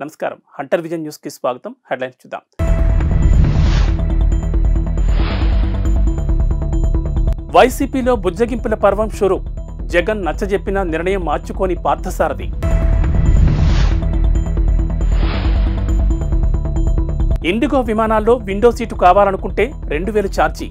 నమస్కారం. Hunter vision news కి స్వాగతం. హెడ్లైన్స్ చూద్దాం. వైసీపీలో బుజ్జగింపుల పర్వం షురు. జగన్ నచ్చజెప్పిన నిర్ణయం మార్చుకోని పార్థసారథి. ఇండిగో విమానాల్లో విండో సీటు కావాలనుకుంటే 2000 ఛార్జీ.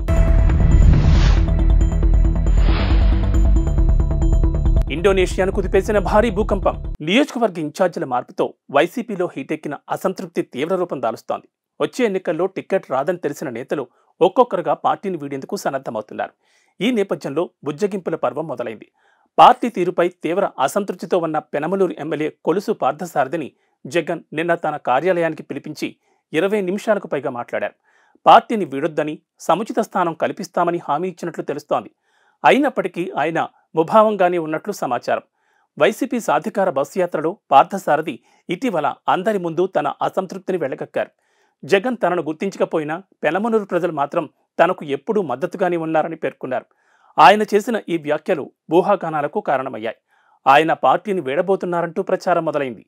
ఇండోనేషియాను కుదిపేసిన భారీ భూకంపం. నియోజకవర్గ ఇన్ఛార్జీల మార్పుతో వైసీపీలో హీటెక్కిన అసంతృప్తి తీవ్ర రూపం దాలుస్తోంది. వచ్చే ఎన్నికల్లో టికెట్ రాదని తెలిసిన నేతలు ఒక్కొక్కరుగా పార్టీని వీడేందుకు సన్నద్ధమవుతున్నారు. ఈ నేపథ్యంలో బుజ్జగింపుల పర్వం మొదలైంది. పార్టీ తీరుపై తీవ్ర అసంతృప్తితో ఉన్న పెనమలూరు ఎమ్మెల్యే కొలుసు పార్థసారథిని జగన్ నిన్న తన కార్యాలయానికి పిలిపించి 20 నిమిషాలకు పైగా మాట్లాడారు. పార్టీని వీడొద్దని, సముచిత స్థానం కల్పిస్తామని హామీ ఇచ్చినట్లు తెలుస్తోంది. అయినప్పటికీ ఆయన ముభావంగానే ఉన్నట్లు సమాచారం. వైసీపీ సాధికార బస్సు యాత్రలో పార్థసారథి ఇటీవల అందరి ముందు తన అసంతృప్తిని వెళ్లగక్కారు. జగన్ తనను గుర్తించకపోయినా పెనమలూరు ప్రజలు మాత్రం తనకు ఎప్పుడూ మద్దతుగానే ఉన్నారని పేర్కొన్నారు. ఆయన చేసిన ఈ వ్యాఖ్యలు ఊహాగానాలకు కారణమయ్యాయి. ఆయన పార్టీని వీడబోతున్నారంటూ ప్రచారం మొదలైంది.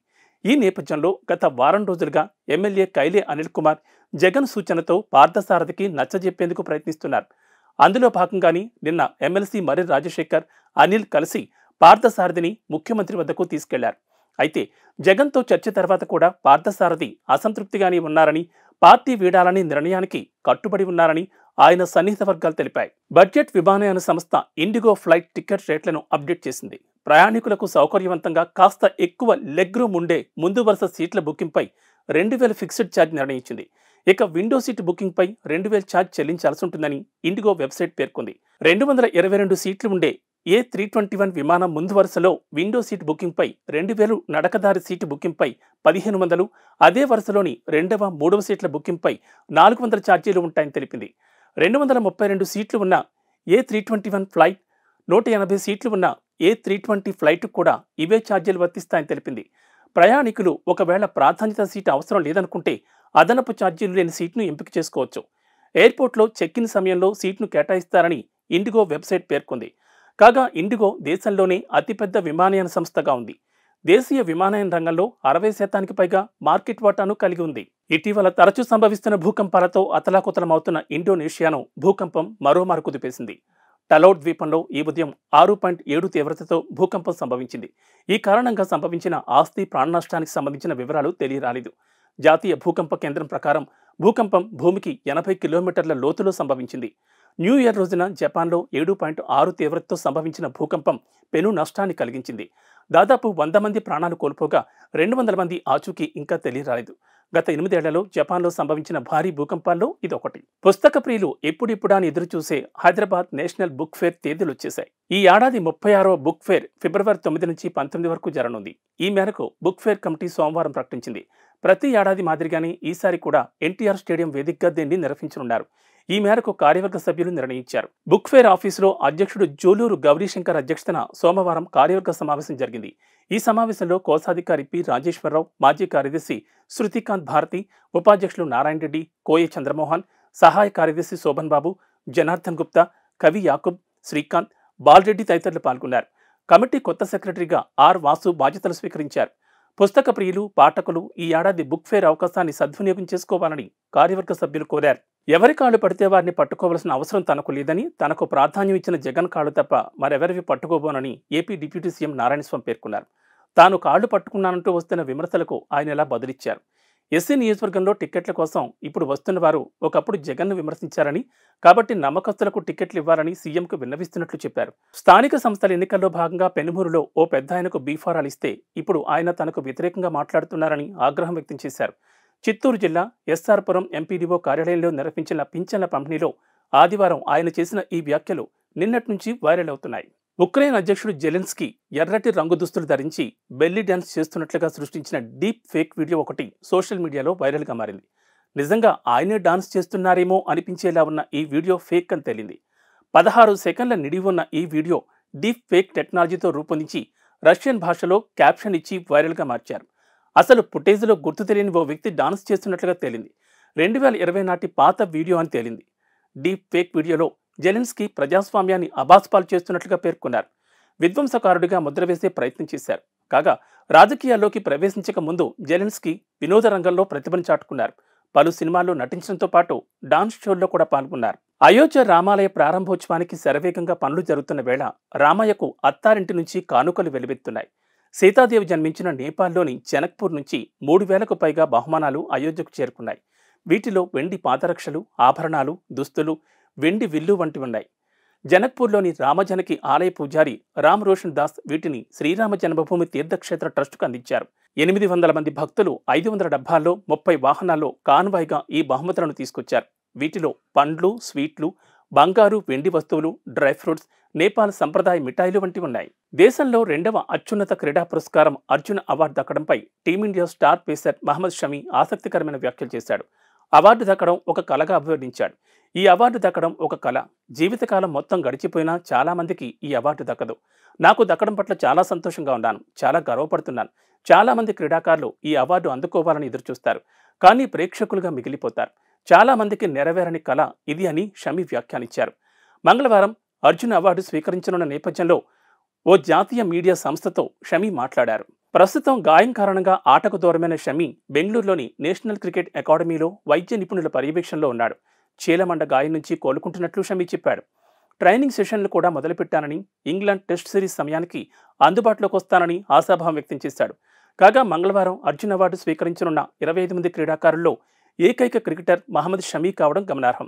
ఈ నేపథ్యంలో గత వారం రోజులుగా ఎమ్మెల్యే కైలే అనిల్ కుమార్ జగన్ సూచనతో పార్థసారథికి నచ్చజెప్పేందుకు ప్రయత్నిస్తున్నారు. అందులో భాగంగానే నిన్న ఎమ్మెల్సీ మర్రి రాజశేఖర్, అనిల్ కలిసి పార్థసారథిని ముఖ్యమంత్రి వద్దకు తీసుకెళ్లారు. అయితే జగన్తో చర్చ తర్వాత కూడా పార్థసారథి అసంతృప్తిగానే ఉన్నారని, పార్టీ వీడాలని నిర్ణయానికి కట్టుబడి ఉన్నారని ఆయన సన్నిహిత వర్గాలు తెలిపాయి. బడ్జెట్ విమానయాన సంస్థ ఇండిగో ఫ్లైట్ టికెట్ రేట్లను అప్డేట్ చేసింది. ప్రయాణికులకు సౌకర్యవంతంగా కాస్త ఎక్కువ లెగ్ రూమ్ ఉండే ముందు వరుస సీట్ల బుకింగ్పై 2000 ఫిక్స్డ్ ఛార్జ్ నిర్ణయించింది. ఇక విండో సీట్ బుకింగ్ పై 2000 ఛార్జ్ చెల్లించాల్సి ఉంటుందని ఇండిగో వెబ్సైట్ పేర్కొంది. 222 సీట్లు ఉండే A321 విమానం ముందు వరుసలో విండో సీట్ బుకింగ్ పై 2000, నడకదారి సీటు బుకింగ్ పై 1500, అదే వరుసలోని 2వ, 3వ సీట్ల బుకింగ్ పై 400 ఛార్జీలు ఉంటాయని తెలిపింది. 232 సీట్లు ఉన్న A321 ఫ్లైట్, 180 సీట్లు ఉన్న A320 ఫ్లైట్ కూడా ఇవే ఛార్జీలు వర్తిస్తాయని తెలిపింది. ప్రయాణికులు ఒకవేళ ప్రాధాన్యత సీటు అవసరం లేదనుకుంటే అదనపు ఛార్జీలు లేని సీట్ను ఎంపిక చేసుకోవచ్చు. ఎయిర్పోర్ట్లో చెక్ ఇన్ సమయంలో సీట్ను కేటాయిస్తారని ఇండిగో వెబ్సైట్ పేర్కొంది. కాగా ఇండిగో దేశంలోనే అతిపెద్ద విమానయాన సంస్థగా ఉంది. దేశీయ విమానయాన రంగంలో 60% పైగా మార్కెట్ వాటాను కలిగి ఉంది. ఇటీవల తరచూ సంభవిస్తున్న భూకంపాలతో అతలాకుతలమవుతున్న ఇండోనేషియాను భూకంపం మరోమారు కుదిపేసింది. టలౌట్ ద్వీపంలో ఈ ఉదయం 6.7 తీవ్రతతో భూకంపం సంభవించింది. ఈ కారణంగా సంభవించిన ఆస్తి, ప్రాణ నష్టానికి సంబంధించిన వివరాలు తెలియరాలేదు. జాతీయ భూకంప కేంద్రం ప్రకారం భూకంపం భూమికి 80 కిలోమీటర్ల లోతులో సంభవించింది. న్యూ ఇయర్ రోజున జపాన్లో 7.6 తీవ్రతతో సంభవించిన భూకంపం పెను నష్టాన్ని కలిగించింది. దాదాపు 100 మంది ప్రాణాలు కోల్పోగా 200 మంది ఆచూకీ ఇంకా తెలియరాలేదు. గత 8 ఏళ్లలో జపాన్లో సంభవించిన భారీ భూకంపాల్లో ఇదొకటి. పుస్తక ప్రియులు ఎప్పుడిప్పుడా అని ఎదురుచూసే హైదరాబాద్ నేషనల్ బుక్ ఫేర్ తేదీలు వచ్చేశాయి. ఈ ఏడాది 36వ బుక్ ఫేర్ ఫిబ్రవరి 9 నుంచి 19 వరకు జరగనుంది. ఈ మేరకు బుక్ ఫేర్ కమిటీ సోమవారం ప్రకటించింది. ప్రతి ఏడాది మాదిరిగానే ఈసారి కూడా ఎన్టీఆర్ స్టేడియం వేదికగా దీన్ని నిర్వహించనున్నారు. ఈ మేరకు కార్యవర్గ సభ్యులు నిర్ణయించారు. బుక్ ఫేర్ ఆఫీసులో అధ్యక్షుడు జూలూరు గౌరీశంకర్ అధ్యక్షతన సోమవారం కార్యవర్గ సమావేశం జరిగింది. ఈ సమావేశంలో కోశాధికారి పి రాజేశ్వరరావు, మాజీ కార్యదర్శి శృతికాంత్ భారతి, ఉపాధ్యక్షులు నారాయణ రెడ్డి, కోయ చంద్రమోహన్, సహాయ కార్యదర్శి శోభన్ బాబు, జనార్దన్ గుప్తా, కవి యాకూబ్, శ్రీకాంత్, బాలరెడ్డి తదితరులు పాల్గొన్నారు. కమిటీ కొత్త సెక్రటరీగా ఆర్ వాసు బాధ్యతలు స్వీకరించారు. పుస్తక ప్రియులు, పాఠకులు ఈ ఏడాది బుక్ ఫేర్ అవకాశాన్ని సద్వినియోగం చేసుకోవాలని కార్యవర్గ సభ్యులు కోరారు. ఎవరి కాళ్ళు పడితే వారిని పట్టుకోవాల్సిన అవసరం తనకు లేదని, తనకు ప్రాధాన్యం ఇచ్చిన జగన్ కాళ్ళు తప్ప మరెవరివి పట్టుకోబోనని ఏపీ డిప్యూటీ సీఎం నారాయణస్వామి పేర్కొన్నారు. తాను కాళ్ళు పట్టుకున్నానంటూ వస్తున్న విమర్శలకు ఆయన ఇలా బదులిచ్చారు. ఎస్సీ నియోజకవర్గంలో టికెట్ల కోసం ఇప్పుడు వస్తున్న వారు ఒకప్పుడు జగన్ను విమర్శించారని, కాబట్టి నమ్మకస్తులకు టికెట్లు ఇవ్వాలని సీఎంకు విన్నవిస్తున్నట్లు చెప్పారు. స్థానిక సంస్థల ఎన్నికల్లో భాగంగా పెనుమూరులో ఓ పెద్ద ఆయనకు బీఫారాలు ఇస్తే ఇప్పుడు ఆయన తనకు వ్యతిరేకంగా మాట్లాడుతున్నారని ఆగ్రహం వ్యక్తం చేశారు. చిత్తూరు జిల్లా ఎస్ఆర్పురం ఎంపీడీఓ కార్యాలయంలో నిర్వహించిన పింఛన్ల పంపిణీలో ఆదివారం ఆయన చేసిన ఈ వ్యాఖ్యలు నిన్నటి నుంచి వైరల్ అవుతున్నాయి. ఉక్రెయిన్ అధ్యక్షుడు జెలెన్స్కీ ఎర్రటి రంగు దుస్తులు ధరించి బెల్లీ డ్యాన్స్ చేస్తున్నట్లుగా సృష్టించిన డీప్ ఫేక్ వీడియో ఒకటి సోషల్ మీడియాలో వైరల్గా మారింది. నిజంగా ఆయనే డాన్స్ చేస్తున్నారేమో అనిపించేలా ఉన్న ఈ వీడియో ఫేక్ అని తేలింది. 16 సెకండ్ల నిడివి ఉన్న ఈ వీడియో డీప్ ఫేక్ టెక్నాలజీతో రూపొందించి రష్యన్ భాషలో క్యాప్షన్ ఇచ్చి వైరల్గా మార్చారు. అసలు ఫుటేజ్లో గుర్తు తెలియని ఓ వ్యక్తి డాన్స్ చేస్తున్నట్లుగా తేలింది. 2020 నాటి పాత వీడియో అని తేలింది. డీప్ ఫేక్ వీడియోలో జెలెన్స్కీ ప్రజాస్వామ్యాన్ని అబాస్పాలు చేస్తున్నట్లుగా పేర్కొన్నారు. విధ్వంసకారుడిగా ముద్ర వేసే ప్రయత్నం చేశారు. కాగా రాజకీయాల్లోకి ప్రవేశించక ముందు జెలెన్స్కీ వినోద రంగంలో ప్రతిభను చాటుకున్నారు. పలు సినిమాల్లో నటించడంతో పాటు డాన్స్ షోల్లో కూడా పాల్గొన్నారు. అయోధ్య రామాలయ ప్రారంభోత్సవానికి శరవేగంగా పనులు జరుగుతున్న వేళ రామయ్యకు అత్తారింటి నుంచి కానుకలు వెలువెత్తున్నాయి. సీతాదేవి జన్మించిన నేపాల్లోని జనక్పూర్ నుంచి 3,000కు పైగా బహుమానాలు అయోధ్యకు చేరుకున్నాయి. వీటిలో వెండి పాదరక్షలు, ఆభరణాలు, దుస్తులు, వెండి విల్లు వంటివి ఉన్నాయి. జనక్పూర్లోని రామజనకి ఆలయ పూజారి రామ్ రోషన్ దాస్ వీటిని శ్రీరామ జన్మభూమి తీర్థక్షేత్ర ట్రస్టుకు అందించారు. 800 మంది భక్తులు 500 డబ్బాల్లో 30 వాహనాల్లో కాన్వాయ్గా ఈ బహుమతులను తీసుకొచ్చారు. వీటిలో పండ్లు, స్వీట్లు, బంగారు, వెండి వస్తువులు, డ్రై ఫ్రూట్స్, నేపాల్ సంప్రదాయ మిఠాయిలు వంటివి ఉన్నాయి. దేశంలో 2వ అత్యున్నత క్రీడా పురస్కారం అర్జున్ అవార్డు దక్కడంపై team India star pacer Mohammed Shami ఆసక్తికరమైన వ్యాఖ్యలు చేశాడు. అవార్డు దక్కడం ఒక కళగా అభివర్ణించాడు. ఈ అవార్డు దక్కడం ఒక కళ. జీవితకాలం మొత్తం గడిచిపోయినా చాలా మందికి ఈ అవార్డు దక్కదు. నాకు దక్కడం పట్ల చాలా సంతోషంగా ఉన్నాను, చాలా గర్వపడుతున్నాను. చాలా మంది క్రీడాకారులు ఈ అవార్డు అందుకోవాలని ఎదురుచూస్తారు, కానీ ప్రేక్షకులుగా మిగిలిపోతారు. చాలా మందికి నెరవేరని కళ ఇది అని షమి వ్యాఖ్యానించారు. మంగళవారం అర్జున్ అవార్డు స్వీకరించనున్న నేపథ్యంలో ఓ జాతీయ మీడియా సంస్థతో షమి మాట్లాడారు. ప్రస్తుతం గాయం కారణంగా ఆటకు దూరమైన షమి బెంగళూరులోని నేషనల్ క్రికెట్ అకాడమీలో వైద్య నిపుణుల పర్యవేక్షణలో ఉన్నాడు. చీలమండ గాయం నుంచి కోలుకుంటున్నట్లు షమి చెప్పాడు. ట్రైనింగ్ సెషన్లు కూడా మొదలుపెట్టానని, ఇంగ్లాండ్ టెస్ట్ సిరీస్ సమయానికి అందుబాటులోకి వస్తానని ఆశాభావం వ్యక్తం చేశాడు. కాగా మంగళవారం అర్జున్ అవార్డు స్వీకరించనున్న 25 మంది క్రీడాకారుల్లో ఏకైక క్రికెటర్ మహమ్మద్ షమి కావడం గమనార్హం.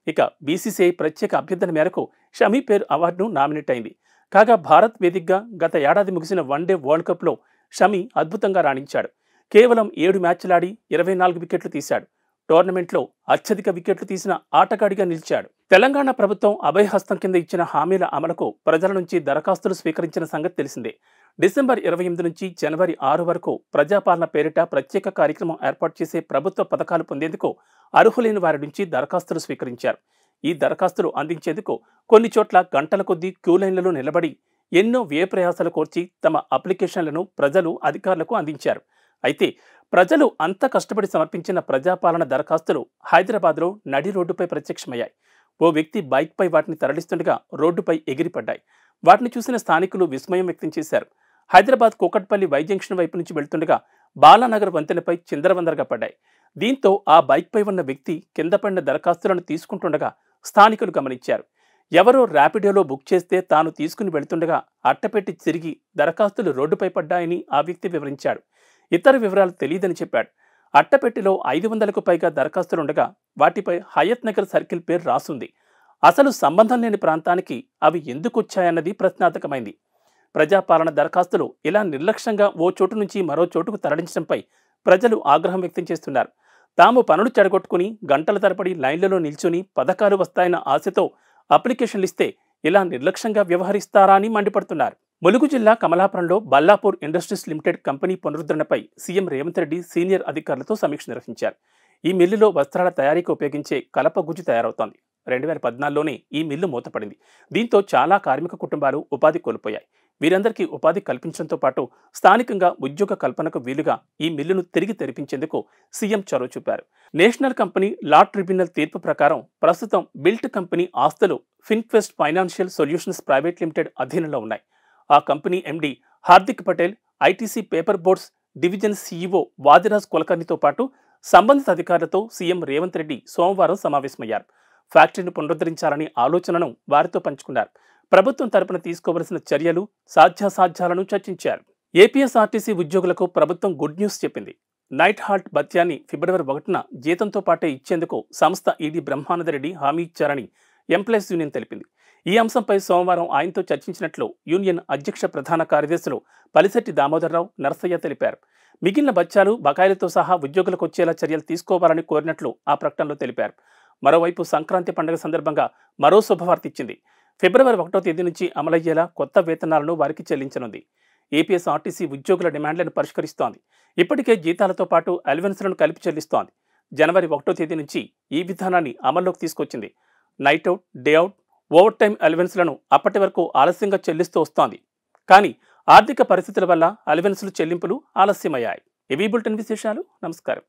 ఇక బీసీసీఐ ప్రత్యేక అభ్యర్థన మేరకు షమి పేరు అవార్డును నామినేట్ అయింది. కాగా భారత్ వేదికగా గత ఏడాది ముగిసిన వన్డే వరల్డ్ కప్లో షమి అద్భుతంగా రాణించాడు. కేవలం 7 మ్యాచ్లాడి 24 వికెట్లు తీశాడు. టోర్నమెంట్లో అత్యధిక వికెట్లు తీసిన ఆటగాడిగా నిలిచాడు. తెలంగాణ ప్రభుత్వం అభయహస్తం కింద ఇచ్చిన హామీల అమలుకు ప్రజల నుంచి దరఖాస్తులు స్వీకరించిన సంగతి తెలిసిందే. డిసెంబర్ 28 నుంచి జనవరి 6 వరకు ప్రజాపాలన పేరిట ప్రత్యేక కార్యక్రమం ఏర్పాటు చేసే ప్రభుత్వ పథకాలు పొందేందుకు అర్హులైన వారి నుంచి దరఖాస్తులు స్వీకరించారు. ఈ దరఖాస్తులు అందించేందుకు కొన్ని చోట్ల గంటల కొద్దీ క్యూలైన్లలో నిలబడి ఎన్నో వ్యయ ప్రయాసాలు కోర్చి తమ అప్లికేషన్లను ప్రజలు అధికారులకు అందించారు. అయితే ప్రజలు అంత కష్టపడి సమర్పించిన ప్రజాపాలన దరఖాస్తులు హైదరాబాద్లో నడి రోడ్డుపై ప్రత్యక్షమయ్యాయి. ఓ వ్యక్తి బైక్పై వాటిని తరలిస్తుండగా రోడ్డుపై ఎగిరిపడ్డాయి. వాటిని చూసిన స్థానికులు విస్మయం వ్యక్తం చేశారు. హైదరాబాద్ కూకట్పల్లి వై జంక్షన్ వైపు నుంచి వెళ్తుండగా బాలానగర్ వంతెనపై చిందరవందరగా పడ్డాయి. దీంతో ఆ బైక్పై ఉన్న వ్యక్తి కింద పడిన దరఖాస్తులను తీసుకుంటుండగా స్థానికులు గమనించారు. ఎవరో ర్యాపిడోలో బుక్ చేస్తే తాను తీసుకుని వెళుతుండగా అట్టపెట్టి తిరిగి దరఖాస్తులు రోడ్డుపై పడ్డాయని ఆ వ్యక్తి వివరించాడు. ఇతర వివరాలు తెలియదని చెప్పాడు. అట్టపెట్టిలో 500కు పైగా దరఖాస్తులుండగా వాటిపై హయత్ నగర్ సర్కిల్ పేరు రాసుంది. అసలు సంబంధం లేని ప్రాంతానికి అవి ఎందుకొచ్చాయన్నది ప్రశ్నార్థకమైంది. ప్రజాపాలన దరఖాస్తులు ఇలా నిర్లక్ష్యంగా ఓ చోటు నుంచి మరో చోటుకు తరలించడంపై ప్రజలు ఆగ్రహం వ్యక్తం చేస్తున్నారు. తాము పనులు చెడగొట్టుకుని గంటల తరబడి లైన్లలో నిల్చుని పథకాలు వస్తాయన్న ఆశతో అప్లికేషన్లు ఇస్తే ఇలా నిర్లక్ష్యంగా వ్యవహరిస్తారా అని మండిపడుతున్నారు. ములుగు జిల్లా కమలాపురంలో బల్లాపూర్ ఇండస్ట్రీస్ లిమిటెడ్ కంపెనీ పునరుద్ధరణపై సీఎం రేవంత్ రెడ్డి సీనియర్ అధికారులతో సమీక్ష నిర్వహించారు. ఈ మిల్లులో వస్త్రాల తయారీకి ఉపయోగించే కలప గుజ్జు తయారవుతోంది. 2014లోనే ఈ మిల్లు మూతపడింది. దీంతో చాలా కార్మిక కుటుంబాలు ఉపాధి కోల్పోయాయి. వీరందరికీ ఉపాధి కల్పించడంతో పాటు స్థానికంగా ఉద్యోగ కల్పనకు వీలుగా ఈ మిల్లును తిరిగి తెరిపించేందుకు సీఎం చొరవ చూపారు. నేషనల్ కంపెనీ లా ట్రిబ్యునల్ తీర్పు ప్రకారం ప్రస్తుతం బిల్ట్ కంపెనీ ఆస్తులు Finquest financial solutions private limited అధీనంలో ఉన్నాయి. ఆ company MD Hardik Patel, ITC paper boards division CEO Vadiraj కులకర్ణితో పాటు సంబంధిత అధికారులతో సీఎం రేవంత్ రెడ్డి సోమవారం సమావేశమయ్యారు. ఫ్యాక్టరీని పునరుద్ధరించాలనే ఆలోచనను వారితో పంచుకున్నారు. ప్రభుత్వం తరపున తీసుకోవలసిన చర్యలు, సాధ్యాసాధ్యాలను చర్చించారు. ఏపీఎస్ఆర్టీసీ ఉద్యోగులకు ప్రభుత్వం గుడ్ న్యూస్ చెప్పింది. నైట్ హాల్ట్ భత్యాన్ని ఫిబ్రవరి 1న జీతంతో పాటే ఇచ్చేందుకు సంస్థ ఈడీ బ్రహ్మానందరెడ్డి హామీ ఇచ్చారని ఎంప్లాయీస్ యూనియన్ తెలిపింది. ఈ అంశంపై సోమవారం ఆయనతో చర్చించినట్లు యూనియన్ అధ్యక్ష ప్రధాన కార్యదర్శులు పలిశెట్టి దామోదర్రావు, నరసయ్య తెలిపారు. మిగిలిన బత్యాలు, బకాయిలతో సహా ఉద్యోగులకు వచ్చేలా చర్యలు తీసుకోవాలని కోరినట్లు ఆ ప్రకటనలో తెలిపారు. మరోవైపు సంక్రాంతి పండుగ సందర్భంగా మరో శుభవార్త ఇచ్చింది. ఫిబ్రవరి 1వ తేదీ నుంచి అమలయ్యేలా కొత్త వేతనాలను వారికి చెల్లించనుంది. ఏపీఎస్ఆర్టీసీ ఉద్యోగుల డిమాండ్లను పరిష్కరిస్తోంది. ఇప్పటికే జీతాలతో పాటు అలవెన్స్లను కలిపి చెల్లిస్తోంది. జనవరి 1వ తేదీ నుంచి ఈ విధానాన్ని అమల్లోకి తీసుకొచ్చింది. Night out, day out, overtime అలవెన్స్లను అప్పటి వరకు ఆలస్యంగా చెల్లిస్తూ వస్తోంది. కానీ ఆర్థిక పరిస్థితుల వల్ల అలవెన్స్లు చెల్లింపులు ఆలస్యమయ్యాయి. ఇవి బులెటిన్ విశేషాలు. నమస్కారం.